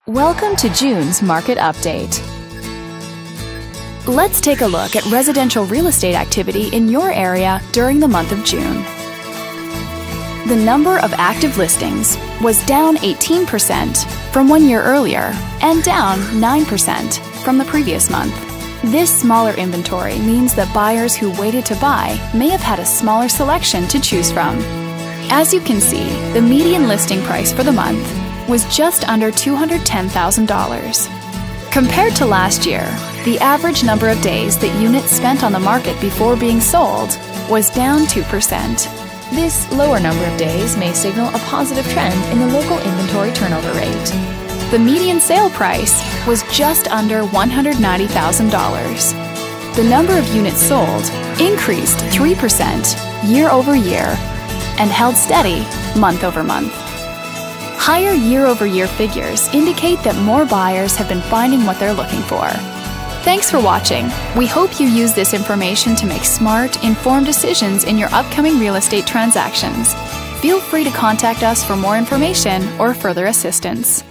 Welcome to June's Market Update. Let's take a look at residential real estate activity in your area during the month of June. The number of active listings was down 18% from 1 year earlier and down 9% from the previous month. This smaller inventory means that buyers who waited to buy may have had a smaller selection to choose from. As you can see, the median listing price for the month was just under $210,000. Compared to last year, the average number of days that units spent on the market before being sold was down 2%. This lower number of days may signal a positive trend in the local inventory turnover rate. The median sale price was just under $190,000. The number of units sold increased 3% year over year and held steady month over month. Higher year-over-year figures indicate that more buyers have been finding what they're looking for. Thanks for watching. We hope you use this information to make smart, informed decisions in your upcoming real estate transactions. Feel free to contact us for more information or further assistance.